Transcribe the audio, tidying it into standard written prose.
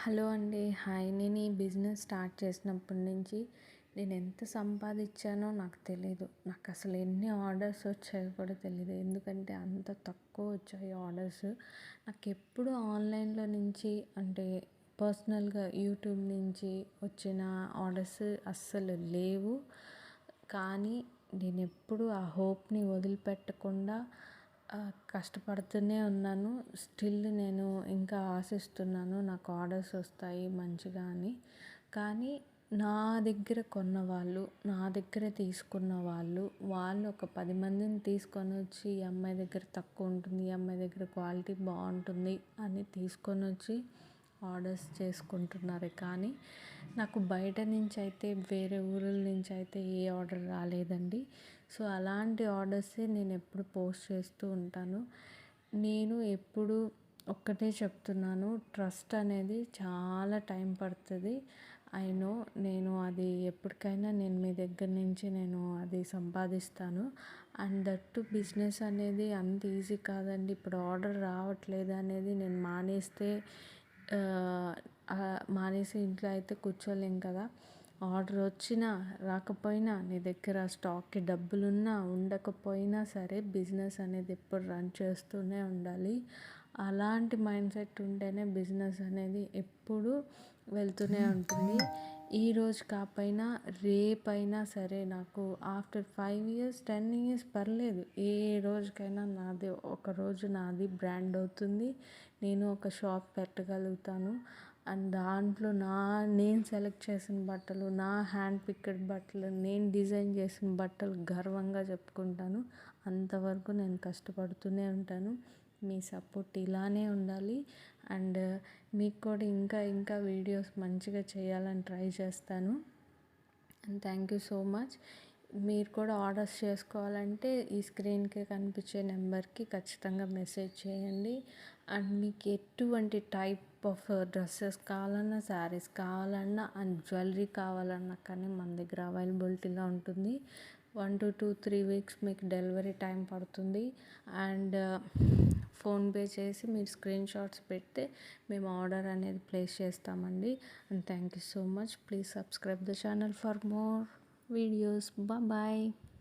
Hello అండి. Hi. నేను ఈ బిజినెస్ స్టార్ట్ చేసినప్పటి నుంచి నేను ఎంత సంపాదించానో నాకు తెలీదు. నాకు అసలు ఎన్ని ఆర్డర్స్ వచ్చాయో కూడా తెలీదు. ఎందుకంటే అంత తక్కువ వచ్చాయి ఆర్డర్స్. నాకెప్పుడు ఆన్లైన్‌లో నుంచి అంటే పర్సనల్‌గా యూట్యూబ్ నుంచి వచ్చిన ఆర్డర్స్ అస్సలు లేవు. కానీ నేనెప్పుడు ఆ హోప్‌ని వదిలిపెట్టకుండా కష్టపడుతూనే ఉన్నాను. స్టిల్ నేను ఇంకా ఆశిస్తున్నాను నాకు ఆర్డర్స్ వస్తాయి మంచిగా అని. కానీ నా దగ్గర కొన్నవాళ్ళు, నా దగ్గర తీసుకున్న వాళ్ళు ఒక 10 మందిని తీసుకొనొచ్చి ఈ అమ్మాయి దగ్గర తక్కువ ఉంటుంది, ఈ అమ్మాయి దగ్గర క్వాలిటీ బాగుంటుంది అని తీసుకొనొచ్చి ఆర్డర్స్ చేసుకుంటున్నారు. కానీ నాకు బయట నుంచి అయితే వేరే ఊరుల నుంచి అయితే ఏ ఆర్డర్ రాలేదండి. సో అలాంటి ఆర్డర్సే నేను ఎప్పుడు పోస్ట్ చేస్తూ ఉంటాను. నేను ఎప్పుడు ఒక్కటే చెప్తున్నాను, ట్రస్ట్ అనేది చాలా టైం పడుతుంది. ఐ నో, నేను అది ఎప్పటికైనా నేను మీ దగ్గర నుంచి నేను అది సంపాదిస్తాను. అండ్ దట్టు బిజినెస్ అనేది అంత ఈజీ కాదండి. ఇప్పుడు ఆర్డర్ రావట్లేదు అనేది నేను మానేసి ఇంట్లో అయితే కూర్చోలేం కదా. ఆర్డర్ వచ్చినా రాకపోయినా నీ దగ్గర స్టాక్కి డబ్బులున్నా ఉండకపోయినా సరే బిజినెస్ అనేది ఎప్పుడు రన్ చేస్తూనే ఉండాలి. అలాంటి మైండ్ సెట్ ఉంటేనే బిజినెస్ అనేది ఎప్పుడు వెళ్తూనే ఉంటుంది. ఈరోజు కాకపోయినా రేపైనా సరే నాకు ఆఫ్టర్ 5 ఇయర్స్ 10 ఇయర్స్ పర్లేదు, ఏ రోజుకైనా నాది ఒకరోజు నాది బ్రాండ్ అవుతుంది. నేను ఒక షాప్ పెట్టగలుగుతాను. అండ్ దాంట్లో నేను సెలెక్ట్ చేసిన బట్టలు, నా హ్యాండ్ పిక్డ్ బట్టలు, నేను డిజైన్ చేసిన బట్టలు గర్వంగా చెప్పుకుంటాను. అంతవరకు నేను కష్టపడుతూనే ఉంటాను. మీ సపోర్ట్ ఇలానే ఉండాలి. అండ్ మీకు కూడా ఇంకా ఇంకా వీడియోస్ మంచిగా చేయాలని ట్రై చేస్తాను. And thank you so much. మీరు కూడా ఆర్డర్స్ చేసుకోవాలంటే ఈ స్క్రీన్కి కనిపించే నెంబర్కి ఖచ్చితంగా మెసేజ్ చేయండి. అండ్ మీకు ఎటువంటి టైప్ ఆఫ్ డ్రెస్సెస్ కావాలన్నా, శారీస్ కావాలన్నా అండ్ జ్యువెలరీ కావాలన్నా కానీ మన దగ్గర అవైలబిలిటీలో ఉంటుంది. 1 to 3 వీక్స్ మీకు డెలివరీ టైం పడుతుంది. అండ్ ఫోన్పే చేసి మీరు స్క్రీన్ షాట్స్ పెడితే మేము ఆర్డర్ అనేది ప్లేస్ చేస్తామండి. And thank you so much. Please subscribe the channel for more videos. Bye bye.